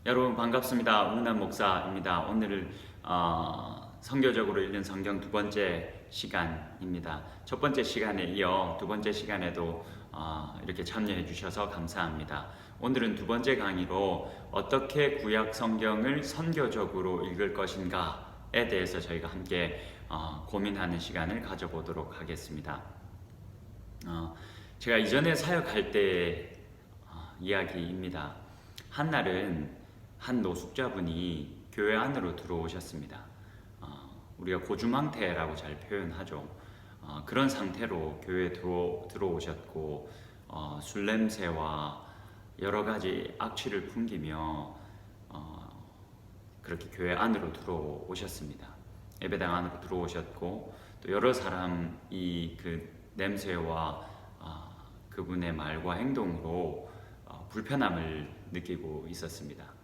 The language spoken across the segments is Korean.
여러분 반갑습니다.吴南목사입니다. 오늘은 선교적으로 읽는 성경 두 번째 시간입니다. 첫 번째 시간에 이어 두 번째 시간에도 이렇게 참여해 주셔서 감사합니다. 오늘은 두 번째 강의로 어떻게 구약 성경을 선교적으로 읽을 것인가에 대해서 저희가 함께 고민하는 시간을 가져보도록 하겠습니다. 제가 이전에 사역할 때 이야기입니다. 한날은 한 노숙자분이 교회 안으로 들어오셨습니다. 우리가 고주망태라고 잘 표현하죠. 그런 상태로 교회에 들어오셨고 술 냄새와 여러 가지 악취를 풍기며 그렇게 교회 안으로 들어오셨습니다. 예배당 안으로 들어오셨고 또 여러 사람이 그 냄새와 그분의 말과 행동으로 불편함을 느끼고 있었습니다.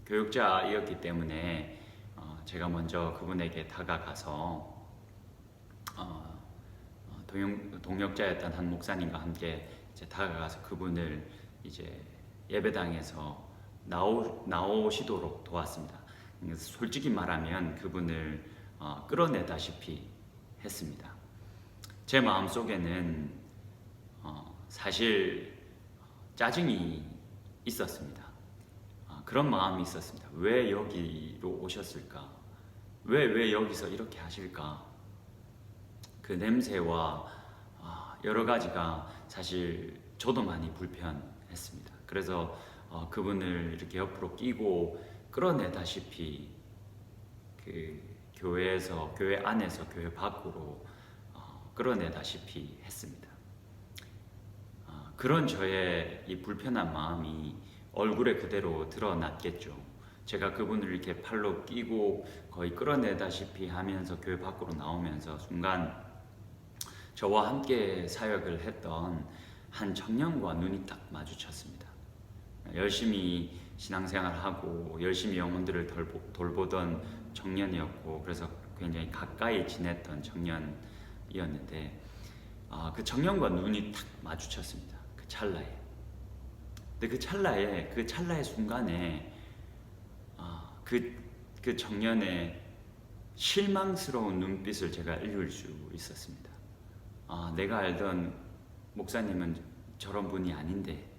교육자이었기 때문에 제가 먼저 그분에게 다가가서 동역자였던 한 목사님과 함께 이제 다가가서 그분을 이제 예배당에서 나오시도록 도왔습니다. 솔직히 말하면 그분을 끌어내다시피 했습니다. 제 마음속에는 사실 짜증이 있었습니다. 그런 마음이 있었습니다. 왜 여기로 오셨을까? 왜 여기서 이렇게 하실까? 그 냄새와 여러 가지가 사실 저도 많이 불편했습니다. 그래서 그분을 이렇게 옆으로 끼고 끌어내다시피 그 교회에서, 교회 안에서 교회 밖으로 끌어내다시피 했습니다. 그런 저의 이 불편한 마음이 얼굴에 그대로 드러났겠죠. 제가 그분을 이렇게 팔로 끼고 거의 끌어내다시피 하면서 교회 밖으로 나오면서 순간 저와 함께 사역을 했던 한 청년과 눈이 딱 마주쳤습니다. 열심히 신앙생활하고 열심히 영혼들을 돌보던 청년이었고 그래서 굉장히 가까이 지냈던 청년이었는데 그 청년과 눈이 탁 마주쳤습니다. 그 찰나에. 근데 그 찰나의 순간에 그 청년의 실망스러운 눈빛을 제가 읽을 수 있었습니다. 내가 알던 목사님은 저런 분이 아닌데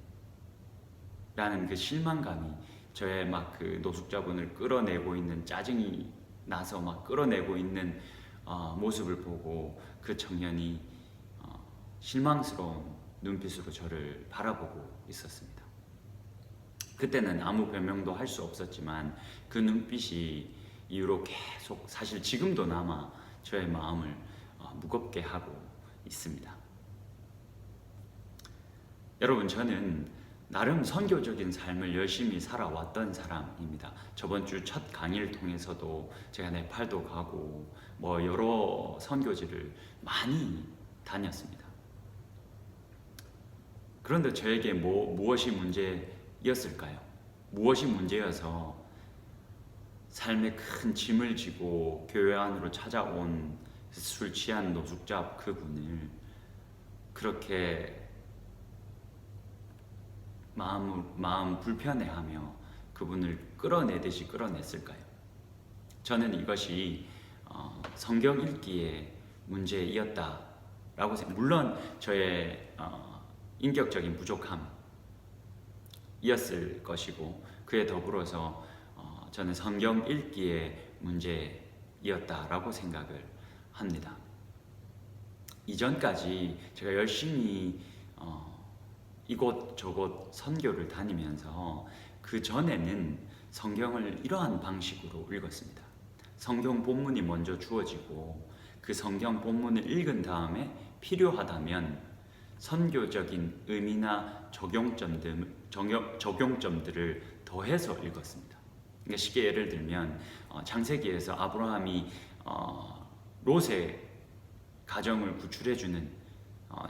라는 그 실망감이 저의 막 그 노숙자분을 끌어내고 있는 짜증이 나서 막 끌어내고 있는 모습을 보고 그 청년이 실망스러운 눈빛으로 저를 바라보고 있었습니다. 그때는 아무 변명도 할 수 없었지만 그 눈빛이 이후로 계속 사실 지금도 남아 저의 마음을 무겁게 하고 있습니다. 여러분, 저는 나름 선교적인 삶을 열심히 살아왔던 사람입니다. 저번 주 첫 강의를 통해서도 제가 네팔도 가고 여러 선교지를 많이 다녔습니다. 그런데 저에게 무엇이 문제였을까요? 무엇이 문제여서 삶에 큰 짐을 지고 교회 안으로 찾아온 술 취한 노숙자 그분을 그렇게 마음 불편해하며 그분을 끌어내듯이 끌어냈을까요? 저는 이것이 성경 읽기의 문제였다라고 생각합니다. 물론 저의 인격적인 부족함이었을 것이고 그에 더불어서 저는 성경 읽기의 문제였다라고 생각을 합니다. 이전까지 제가 열심히 이곳저곳 선교를 다니면서 그 전에는 성경을 이러한 방식으로 읽었습니다. 성경 본문이 먼저 주어지고 그 성경 본문을 읽은 다음에 필요하다면 선교적인 의미나 적용점들을 더해서 읽었습니다. 그러니까 쉽게 예를 들면 창세기에서 아브라함이 롯의 가정을 구출해주는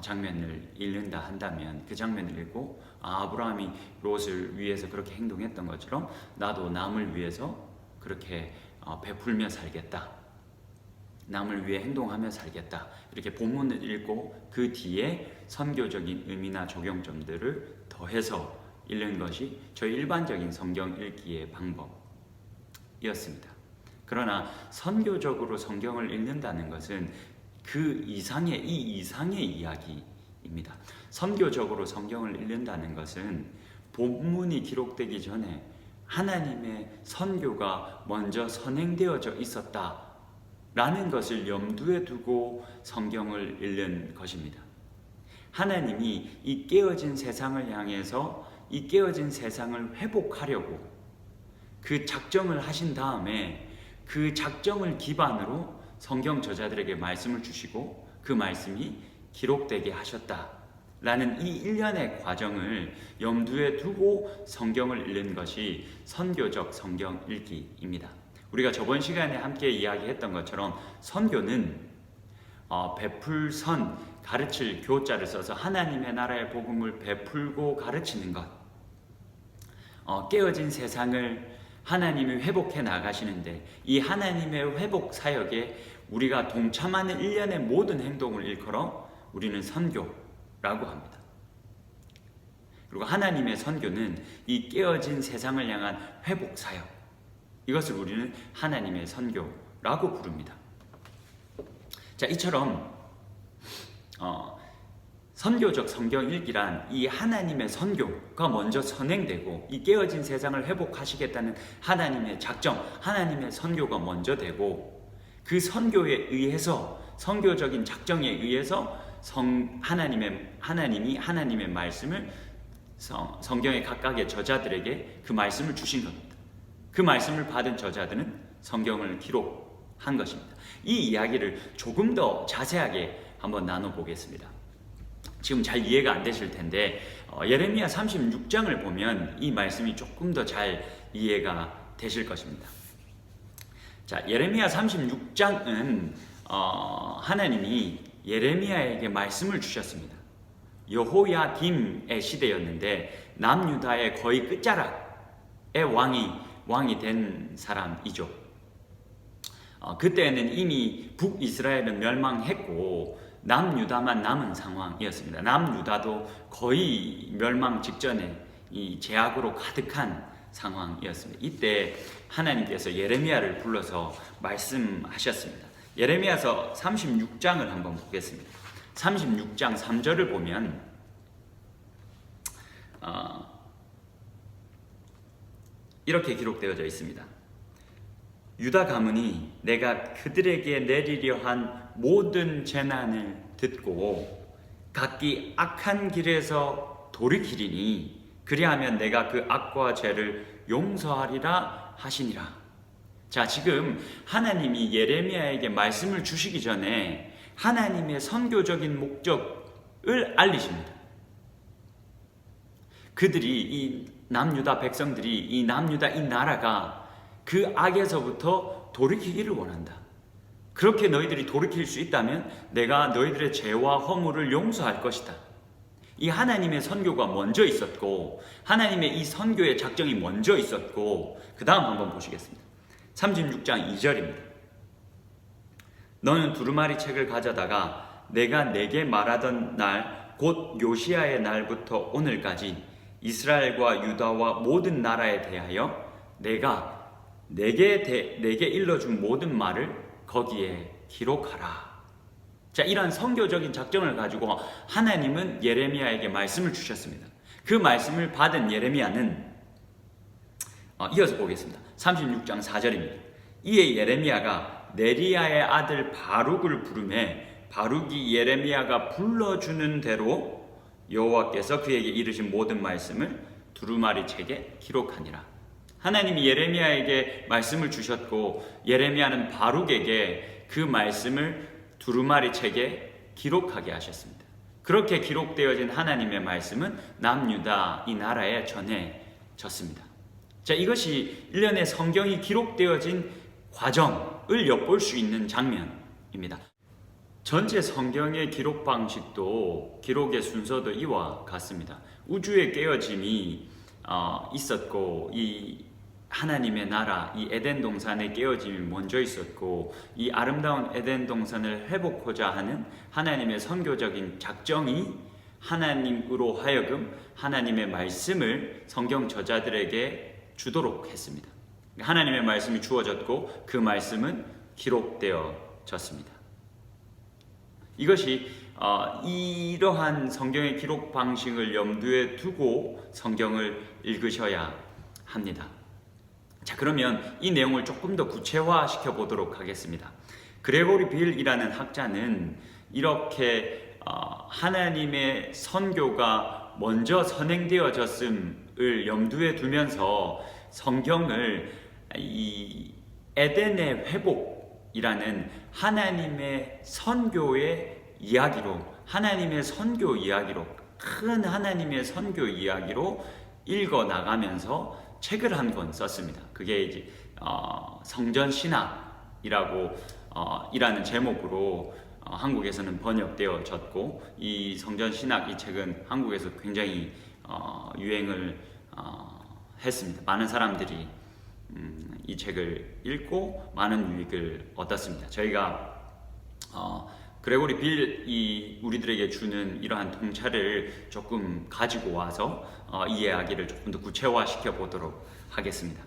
장면을 읽는다 한다면 그 장면을 읽고 아브라함이 롯을 위해서 그렇게 행동했던 것처럼 나도 남을 위해서 그렇게 베풀며 살겠다. 남을 위해 행동하며 살겠다. 이렇게 본문을 읽고 그 뒤에 선교적인 의미나 적용점들을 더해서 읽는 것이 저희 일반적인 성경 읽기의 방법이었습니다. 그러나 선교적으로 성경을 읽는다는 것은 이 이상의 이야기입니다. 선교적으로 성경을 읽는다는 것은 본문이 기록되기 전에 하나님의 선교가 먼저 선행되어져 있었다라는 것을 염두에 두고 성경을 읽는 것입니다. 하나님이 이 깨어진 세상을 향해서 이 깨어진 세상을 회복하려고 그 작정을 하신 다음에 그 작정을 기반으로 성경 저자들에게 말씀을 주시고 그 말씀이 기록되게 하셨다라는 이 일련의 과정을 염두에 두고 성경을 읽는 것이 선교적 성경 읽기입니다. 우리가 저번 시간에 함께 이야기했던 것처럼 선교는 베풀선, 가르칠 교자를 써서 하나님의 나라의 복음을 베풀고 가르치는 것, 깨어진 세상을 하나님이 회복해 나가시는데 이 하나님의 회복 사역에 우리가 동참하는 일련의 모든 행동을 일컬어 우리는 선교라고 합니다. 그리고 하나님의 선교는 이 깨어진 세상을 향한 회복 사역, 이것을 우리는 하나님의 선교라고 부릅니다. 자, 이처럼 선교적 성경 읽기란 이 하나님의 선교가 먼저 선행되고 이 깨어진 세상을 회복하시겠다는 하나님의 작정, 하나님의 선교가 먼저 되고 그 선교에 의해서 선교적인 작정에 의해서 하나님이 하나님의 말씀을 성경의 각각의 저자들에게 그 말씀을 주신 겁니다. 그 말씀을 받은 저자들은 성경을 기록한 것입니다. 이 이야기를 조금 더 자세하게 한번 나눠보겠습니다. 지금 잘 이해가 안 되실 텐데 예레미야 36장을 보면 이 말씀이 조금 더 잘 이해가 되실 것입니다. 자, 예레미야 36장은 하나님이 예레미야에게 말씀을 주셨습니다. 여호야김의 시대였는데 남유다의 거의 끝자락의 왕이 된 사람이죠. 그때는 이미 북이스라엘은 멸망했고 남유다만 남은 상황이었습니다. 남유다도 거의 멸망 직전에 이 제약으로 가득한 상황이었습니다. 이때 하나님께서 예레미야를 불러서 말씀하셨습니다. 예레미야서 36장을 한번 보겠습니다. 36장 3절을 보면 이렇게 기록되어져 있습니다. 유다 가문이 내가 그들에게 내리려 한 모든 재난을 듣고 각기 악한 길에서 돌이키리니 그리하면 내가 그 악과 죄를 용서하리라 하시니라. 자, 지금 하나님이 예레미야에게 말씀을 주시기 전에 하나님의 선교적인 목적을 알리십니다. 그들이 이 남유다 백성들이 이 남유다 이 나라가 그 악에서부터 돌이키기를 원한다. 그렇게 너희들이 돌이킬 수 있다면 내가 너희들의 죄와 허물을 용서할 것이다. 이 하나님의 선교가 먼저 있었고 하나님의 이 선교의 작정이 먼저 있었고 그 다음 한번 보시겠습니다. 36장 2절입니다. 너는 두루마리 책을 가져다가 내가 내게 말하던 날 곧 요시야의 날부터 오늘까지 이스라엘과 유다와 모든 나라에 대하여 내가 내게 일러준 모든 말을 거기에 기록하라. 자, 이러한 선교적인 작정을 가지고 하나님은 예레미야에게 말씀을 주셨습니다. 그 말씀을 받은 예레미야는 이어서 보겠습니다. 36장 4절입니다. 이에 예레미야가 네리야의 아들 바룩을 부르매 바룩이 예레미야가 불러주는 대로 여호와께서 그에게 이르신 모든 말씀을 두루마리 책에 기록하니라. 하나님이 예레미야에게 말씀을 주셨고 예레미야는 바룩에게 그 말씀을 두루마리 책에 기록하게 하셨습니다. 그렇게 기록되어진 하나님의 말씀은 남유다 이 나라에 전해졌습니다. 자, 이것이 일련의 성경이 기록되어진 과정을 엿볼 수 있는 장면입니다. 전체 성경의 기록 방식도 기록의 순서도 이와 같습니다. 우주의 깨어짐이 있었고 이 하나님의 나라, 이 에덴 동산의 깨어짐이 먼저 있었고 이 아름다운 에덴 동산을 회복하고자 하는 하나님의 선교적인 작정이 하나님으로 하여금 하나님의 말씀을 성경 저자들에게 주도록 했습니다. 하나님의 말씀이 주어졌고 그 말씀은 기록되어졌습니다. 이것이 이러한 성경의 기록 방식을 염두에 두고 성경을 읽으셔야 합니다. 자, 그러면 이 내용을 조금 더 구체화시켜 보도록 하겠습니다. 그레고리 빌이라는 학자는 이렇게 하나님의 선교가 먼저 선행되어졌음을 염두에 두면서 성경을 이 에덴의 회복이라는 하나님의 선교의 이야기로, 하나님의 선교 이야기로, 큰 하나님의 선교 이야기로 읽어 나가면서 책을 한 권 썼습니다. 그게 이제 성전 신학이라고 이라는 제목으로 한국에서는 번역되어졌고, 이 성전 신학 이 책은 한국에서 굉장히 유행을 했습니다. 많은 사람들이 이 책을 읽고 많은 유익을 얻었습니다. 저희가 그레고리 빌이 우리들에게 주는 이러한 통찰을 조금 가지고 와서 이 이야기를 조금 더 구체화시켜 보도록 하겠습니다.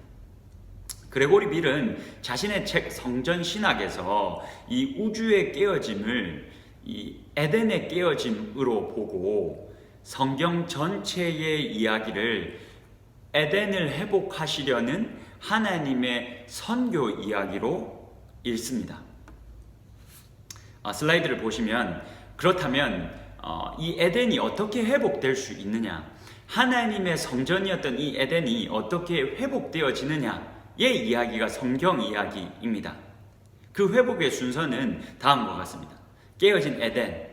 그레고리 빌은 자신의 책 성전 신학에서 이 우주의 깨어짐을 이 에덴의 깨어짐으로 보고 성경 전체의 이야기를 에덴을 회복하시려는 하나님의 선교 이야기로 읽습니다. 슬라이드를 보시면, 그렇다면 이 에덴이 어떻게 회복될 수 있느냐, 하나님의 성전이었던 이 에덴이 어떻게 회복되어지느냐의 이야기가 성경 이야기입니다. 그 회복의 순서는 다음과 같습니다. 깨어진 에덴,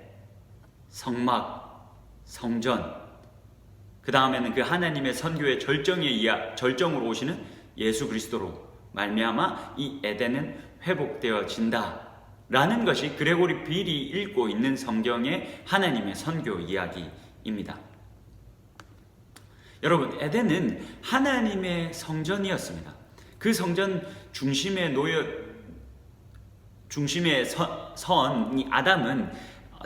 성막, 성전, 그 다음에는 그 하나님의 선교의 절정으로 오시는 예수 그리스도로 말미암아 이 에덴은 회복되어진다 라는 것이 그레고리 빌이 읽고 있는 성경의 하나님의 선교 이야기입니다. 여러분, 에덴은 하나님의 성전이었습니다. 그 성전 중심에 선 이 아담은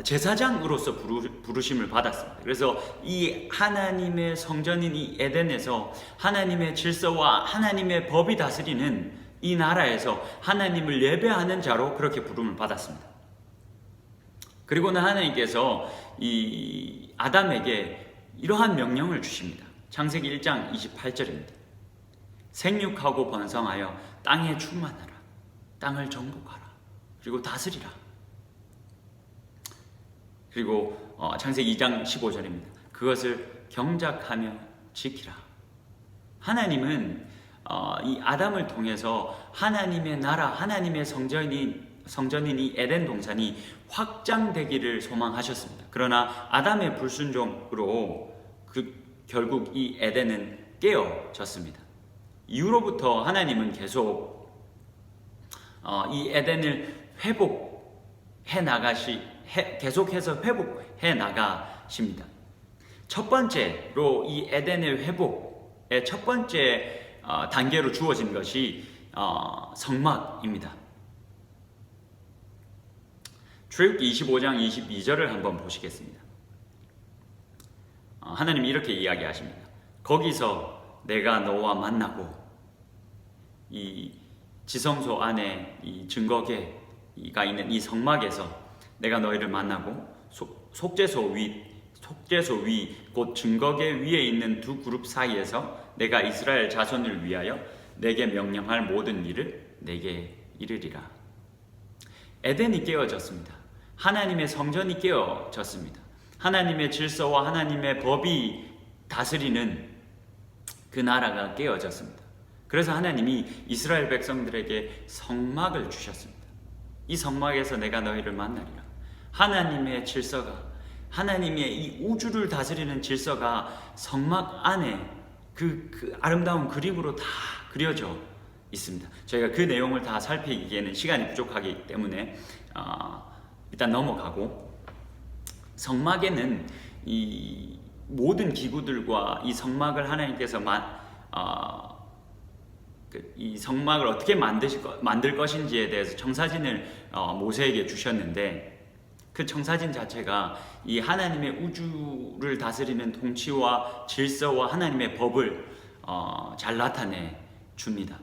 제사장으로서 부르심을 받았습니다. 그래서 이 하나님의 성전인 이 에덴에서 하나님의 질서와 하나님의 법이 다스리는 이 나라에서 하나님을 예배하는 자로 그렇게 부름을 받았습니다. 그리고는 하나님께서 이 아담에게 이러한 명령을 주십니다. 창세기 1장 28절입니다. 생육하고 번성하여 땅에 충만하라. 땅을 정복하라. 그리고 다스리라. 그리고 창세기 2장 15절입니다. 그것을 경작하며 지키라. 하나님은 이 아담을 통해서 하나님의 나라, 하나님의 성전인 이 에덴 동산이 확장되기를 소망하셨습니다. 그러나 아담의 불순종으로 결국 이 에덴은 깨어졌습니다. 이후로부터 하나님은 이 에덴을 계속해서 회복해 나가십니다. 첫 번째로 이 에덴의 회복의 첫 번째 단계로 주어진 것이 성막입니다. 출애굽기 25장 22절을 한번 보시겠습니다. 하나님이 이렇게 이야기하십니다. 거기서 내가 너와 만나고 이 지성소 안에 이 증거궤가 있는 이 성막에서 내가 너희를 만나고 속죄소 위 곧 증거궤 위에 있는 두 그룹 사이에서 내가 이스라엘 자손을 위하여 내게 명령할 모든 일을 내게 이르리라. 에덴이 깨어졌습니다. 하나님의 성전이 깨어졌습니다. 하나님의 질서와 하나님의 법이 다스리는 그 나라가 깨어졌습니다. 그래서 하나님이 이스라엘 백성들에게 성막을 주셨습니다. 이 성막에서 내가 너희를 만나리라. 하나님의 질서가, 하나님의 이 우주를 다스리는 질서가 성막 안에 그 아름다운 그림으로 다 그려져 있습니다. 저희가 그 내용을 다 살피기에는 시간이 부족하기 때문에 일단 넘어가고, 성막에는 이 모든 기구들과 이 성막을 하나님께서 이 성막을 어떻게 만들 것인지에 대해서 청사진을 모세에게 주셨는데, 그 청사진 자체가 이 하나님의 우주를 다스리는 통치와 질서와 하나님의 법을 잘 나타내 줍니다.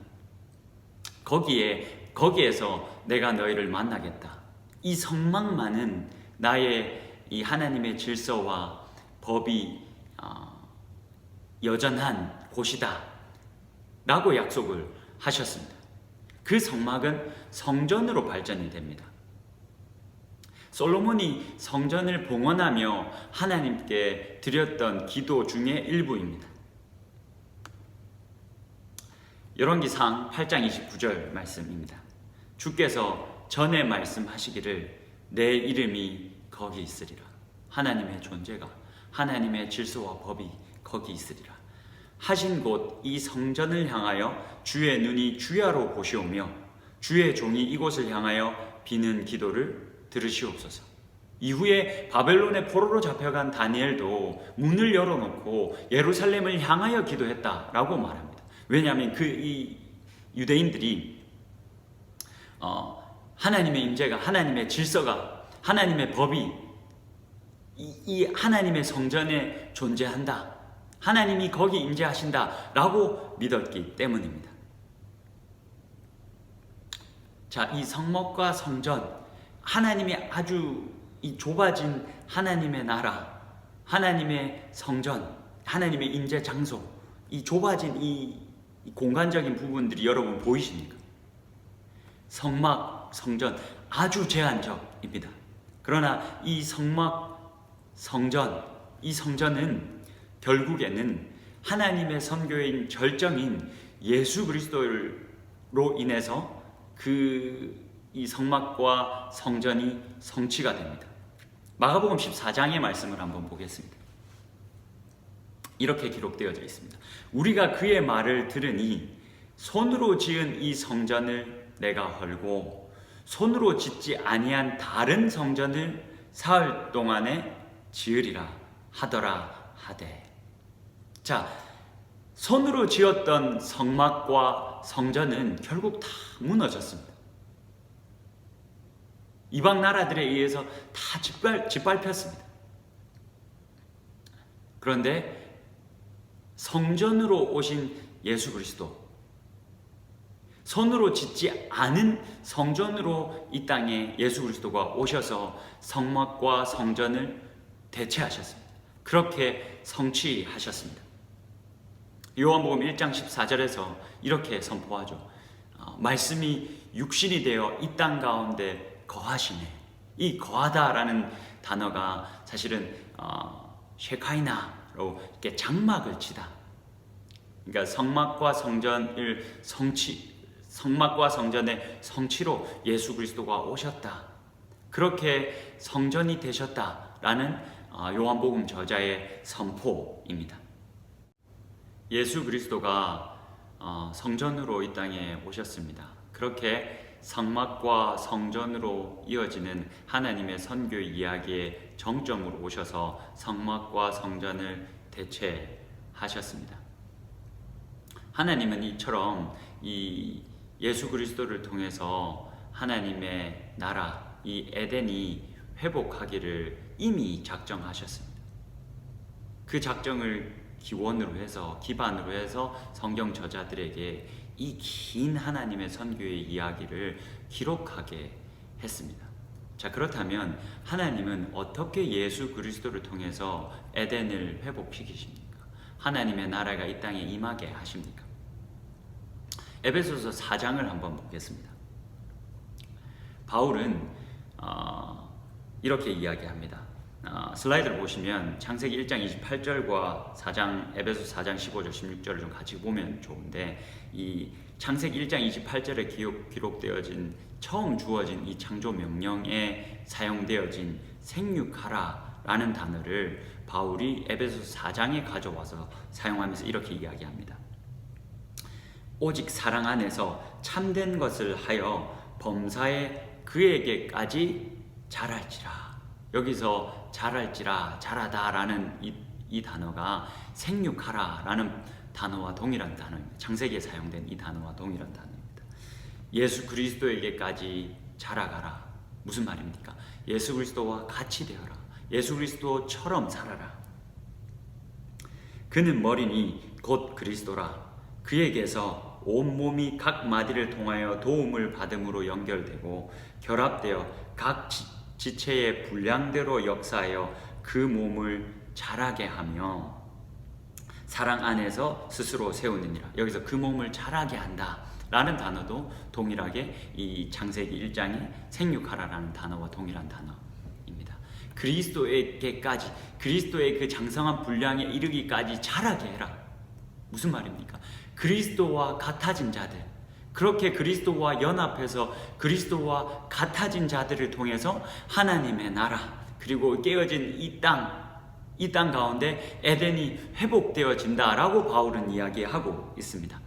거기에서 내가 너희를 만나겠다. 이 성막만은 나의 이 하나님의 질서와 법이 여전한 곳이다 라고 약속을 하셨습니다. 그 성막은 성전으로 발전이 됩니다. 솔로몬이 성전을 봉헌하며 하나님께 드렸던 기도 중의 일부입니다. 열왕기상 8장 29절 말씀입니다. 주께서 전에 말씀하시기를 내 이름이 거기 있으리라. 하나님의 존재가, 하나님의 질서와 법이 거기 있으리라 하신 곳 이 성전을 향하여 주의 눈이 주야로 보시오며 주의 종이 이곳을 향하여 비는 기도를 들으시옵소서. 이후에 바벨론의 포로로 잡혀간 다니엘도 문을 열어놓고 예루살렘을 향하여 기도했다라고 말합니다. 왜냐하면 이 유대인들이 하나님의 임재가, 하나님의 질서가, 하나님의 법이 이 하나님의 성전에 존재한다, 하나님이 거기 임재하신다 라고 믿었기 때문입니다. 자, 이 성막과 성전, 하나님의 아주 이 좁아진 하나님의 나라, 하나님의 성전, 하나님의 임재 장소, 이 좁아진 이 공간적인 부분들이 여러분 보이십니까? 성막, 성전 아주 제한적입니다. 그러나 이 성막, 성전, 이 성전은 결국에는 하나님의 선교인 절정인 예수 그리스도로 인해서 이 성막과 성전이 성취가 됩니다. 마가복음 14장의 말씀을 한번 보겠습니다. 이렇게 기록되어져 있습니다. 우리가 그의 말을 들으니 손으로 지은 이 성전을 내가 헐고 손으로 짓지 아니한 다른 성전을 사흘 동안에 지으리라 하더라 하되. 자, 손으로 지었던 성막과 성전은 결국 다 무너졌습니다. 이방 나라들에 의해서 다 짓밟혔습니다. 그런데 성전으로 오신 예수 그리스도, 손으로 짓지 않은 성전으로 이 땅에 예수 그리스도가 오셔서 성막과 성전을 대체하셨습니다. 그렇게 성취하셨습니다. 요한복음 1장 14절에서 이렇게 선포하죠. 말씀이 육신이 되어 이 땅 가운데 거하시네. 이 거하다라는 단어가 사실은 쉐카이나로 이렇게 장막을 치다. 그러니까 성막과 성전의 성취로 예수 그리스도가 오셨다. 그렇게 성전이 되셨다라는 요한복음 저자의 선포입니다. 예수 그리스도가 성전으로 이 땅에 오셨습니다. 그렇게 성막과 성전으로 이어지는 하나님의 선교 이야기의 정점으로 오셔서 성막과 성전을 대체하셨습니다. 하나님은 이처럼 이 예수 그리스도를 통해서 하나님의 나라, 이 에덴이 회복하기를 이미 작정하셨습니다. 그 작정을 기반으로 해서 성경 저자들에게 이 긴 하나님의 선교의 이야기를 기록하게 했습니다. 자, 그렇다면 하나님은 어떻게 예수 그리스도를 통해서 에덴을 회복시키십니까? 하나님의 나라가 이 땅에 임하게 하십니까? 에베소서 4장을 한번 보겠습니다. 바울은 이렇게 이야기합니다. 슬라이드를 보시면 창세기 1장 28절과 에베소 4장 15절 16절을 좀 같이 보면 좋은데, 이 창세기 1장 28절에 기록되어진 처음 주어진 이 창조 명령에 사용되어진 생육하라 라는 단어를 바울이 에베소 4장에 가져와서 사용하면서 이렇게 이야기합니다. 오직 사랑 안에서 참된 것을 하여 범사에 그에게까지 자랄지라. 여기서 자랄지라, 자라다라는 이 단어가 생육하라라는 단어와 동일한 단어입니다. 창세기에 사용된 이 단어와 동일한 단어입니다. 예수 그리스도에게까지 자라가라. 무슨 말입니까? 예수 그리스도와 같이 되어라. 예수 그리스도처럼 살아라. 그는 머리니 곧 그리스도라. 그에게서 온몸이 각 마디를 통하여 도움을 받음으로 연결되고 결합되어 각 지체의 분량대로 역사하여 그 몸을 자라게 하며 사랑 안에서 스스로 세우느니라. 여기서 그 몸을 자라게 한다 라는 단어도 동일하게 이 창세기 1장에 생육하라라는 단어와 동일한 단어입니다. 그리스도에게까지, 그리스도의 그 장성한 분량에 이르기까지 자라게 해라. 무슨 말입니까? 그리스도와 같아진 자들, 그렇게 그리스도와 연합해서 그리스도와 같아진 자들을 통해서 하나님의 나라, 그리고 깨어진 이 땅 가운데 에덴이 회복되어진다라고 바울은 이야기하고 있습니다.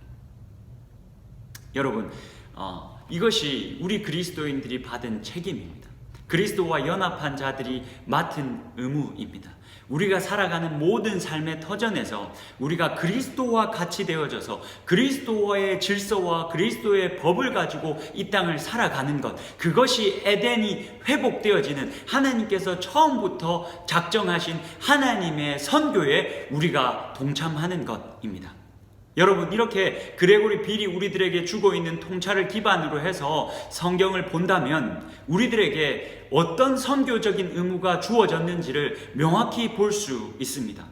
여러분, 이것이 우리 그리스도인들이 받은 책임입니다. 그리스도와 연합한 자들이 맡은 의무입니다. 우리가 살아가는 모든 삶의 터전에서 우리가 그리스도와 같이 되어져서 그리스도의 질서와 그리스도의 법을 가지고 이 땅을 살아가는 것, 그것이 에덴이 회복되어지는 하나님께서 처음부터 작정하신 하나님의 선교에 우리가 동참하는 것입니다. 여러분, 이렇게 그레고리 빌이 우리들에게 주고 있는 통찰을 기반으로 해서 성경을 본다면 우리들에게 어떤 선교적인 의무가 주어졌는지를 명확히 볼 수 있습니다.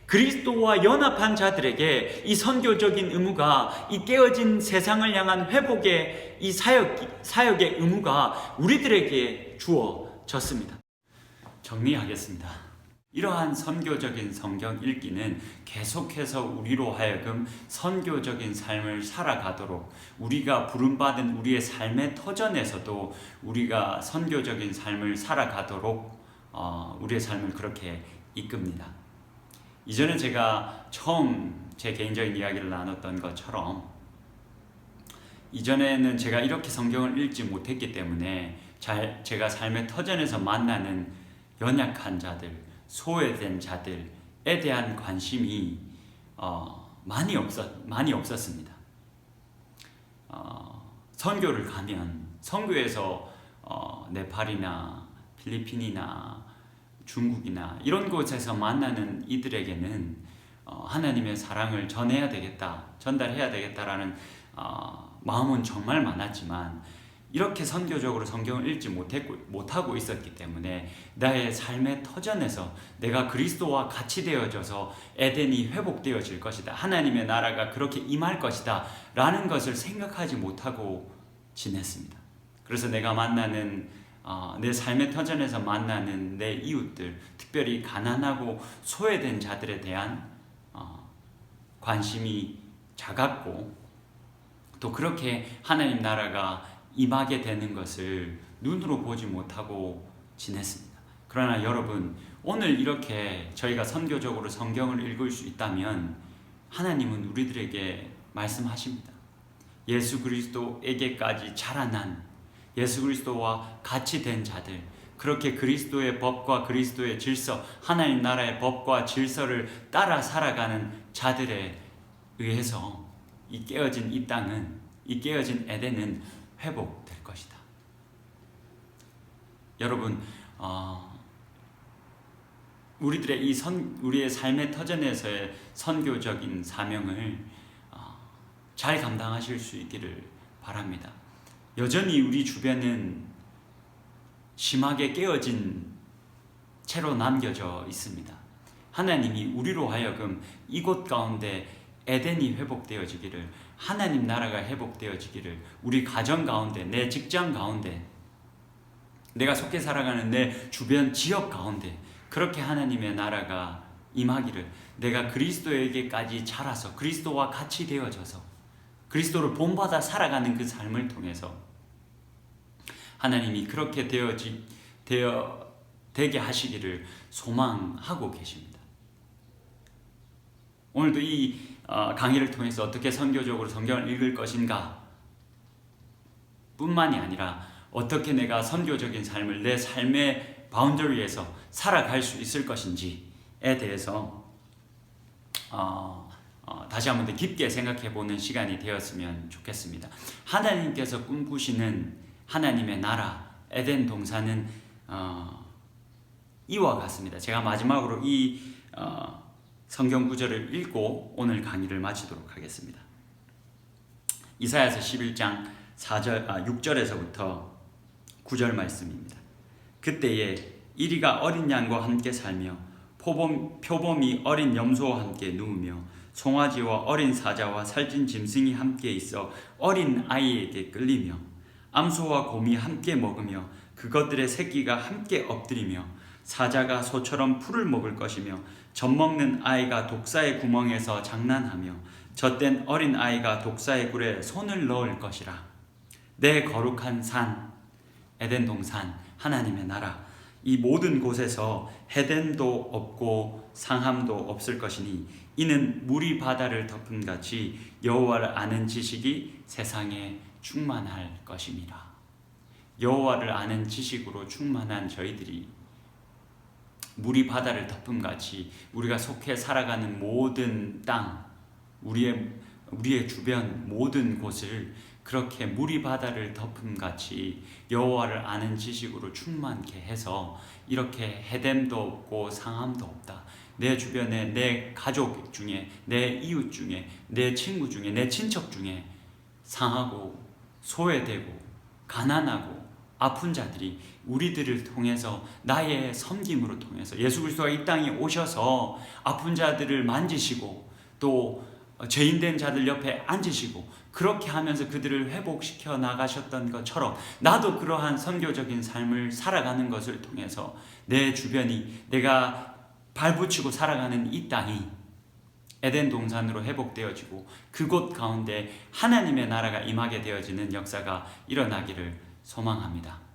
그리스도와 연합한 자들에게 이 선교적인 의무가, 이 깨어진 세상을 향한 회복의 이 사역의 의무가 우리들에게 주어졌습니다. 정리하겠습니다. 이러한 선교적인 성경 읽기는 계속해서 우리로 하여금 선교적인 삶을 살아가도록, 우리가 부름받은 우리의 삶의 터전에서도 우리가 선교적인 삶을 살아가도록 우리의 삶을 그렇게 이끕니다. 이전에 제가 처음 제 개인적인 이야기를 나눴던 것처럼 이전에는 제가 이렇게 성경을 읽지 못했기 때문에 제가 삶의 터전에서 만나는 연약한 자들, 소외된 자들에 대한 관심이 많이 없었습니다. 선교를 가면 선교에서 네팔이나 필리핀이나 중국이나 이런 곳에서 만나는 이들에게는 하나님의 사랑을 전달해야 되겠다라는 마음은 정말 많았지만, 이렇게 선교적으로 성경을 읽지 못하고 있었기 때문에 나의 삶의 터전에서 내가 그리스도와 같이 되어져서 에덴이 회복되어질 것이다, 하나님의 나라가 그렇게 임할 것이다 라는 것을 생각하지 못하고 지냈습니다. 그래서 내가 만나는 내 삶의 터전에서 만나는 내 이웃들, 특별히 가난하고 소외된 자들에 대한 관심이 작았고, 또 그렇게 하나님 나라가 임하게 되는 것을 눈으로 보지 못하고 지냈습니다. 그러나 여러분, 오늘 이렇게 저희가 선교적으로 성경을 읽을 수 있다면 하나님은 우리들에게 말씀하십니다. 예수 그리스도에게까지 자라난, 예수 그리스도와 같이 된 자들, 그렇게 그리스도의 법과 그리스도의 질서, 하나님 나라의 법과 질서를 따라 살아가는 자들에 의해서 이 깨어진 이 땅은, 이 깨어진 에덴은 회복될 것이다. 여러분, 우리의 삶의 터전에서의 선교적인 사명을 잘 감당하실 수 있기를 바랍니다. 여전히 우리 주변은 심하게 깨어진 채로 남겨져 있습니다. 하나님이 우리로 하여금 이곳 가운데 에덴이 회복되어지기를, 하나님 나라가 회복되어지기를, 우리 가정 가운데, 내 직장 가운데, 내가 속해 살아가는 내 주변 지역 가운데 그렇게 하나님의 나라가 임하기를, 내가 그리스도에게까지 자라서 그리스도와 같이 되어져서 그리스도를 본받아 살아가는 그 삶을 통해서 하나님이 그렇게 되게 하시기를 소망하고 계십니다. 오늘도 이 강의를 통해서 어떻게 선교적으로 성경을 읽을 것인가 뿐만이 아니라 어떻게 내가 선교적인 삶을 내 삶의 바운더리에서 살아갈 수 있을 것인지에 대해서 다시 한번 더 깊게 생각해보는 시간이 되었으면 좋겠습니다. 하나님께서 꿈꾸시는 하나님의 나라, 에덴 동산은 이와 같습니다. 제가 마지막으로 이 성경 구절을 읽고 오늘 강의를 마치도록 하겠습니다. 이사야서 11장 6절에서부터 9절 말씀입니다. 그때에 이리가 어린 양과 함께 살며 표범이 어린 염소와 함께 누우며 송아지와 어린 사자와 살찐 짐승이 함께 있어 어린 아이에게 끌리며 암소와 곰이 함께 먹으며 그것들의 새끼가 함께 엎드리며 사자가 소처럼 풀을 먹을 것이며 젖먹는 아이가 독사의 구멍에서 장난하며 젖된 어린 아이가 독사의 굴에 손을 넣을 것이라. 내 거룩한 산 에덴 동산 하나님의 나라 이 모든 곳에서 해됨도 없고 상함도 없을 것이니 이는 물이 바다를 덮음같이 여호와를 아는 지식이 세상에 충만할 것임이라. 여호와를 아는 지식으로 충만한 저희들이 물이 바다를 덮음같이 우리가 속해 살아가는 모든 땅, 우리의 주변 모든 곳을 그렇게 물이 바다를 덮음같이 여호와를 아는 지식으로 충만케 해서 이렇게 해됨도 없고 상함도 없다. 내 주변에 내 가족 중에 내 이웃 중에 내 친구 중에 내 친척 중에 상하고 소외되고 가난하고 아픈 자들이 우리들을 통해서 나의 섬김으로 통해서 예수 그리스도가 이 땅에 오셔서 아픈 자들을 만지시고 또 죄인된 자들 옆에 앉으시고 그렇게 하면서 그들을 회복시켜 나가셨던 것처럼 나도 그러한 선교적인 삶을 살아가는 것을 통해서 내 주변이 내가 발붙이고 살아가는 이 땅이 에덴 동산으로 회복되어지고 그곳 가운데 하나님의 나라가 임하게 되어지는 역사가 일어나기를 소망합니다.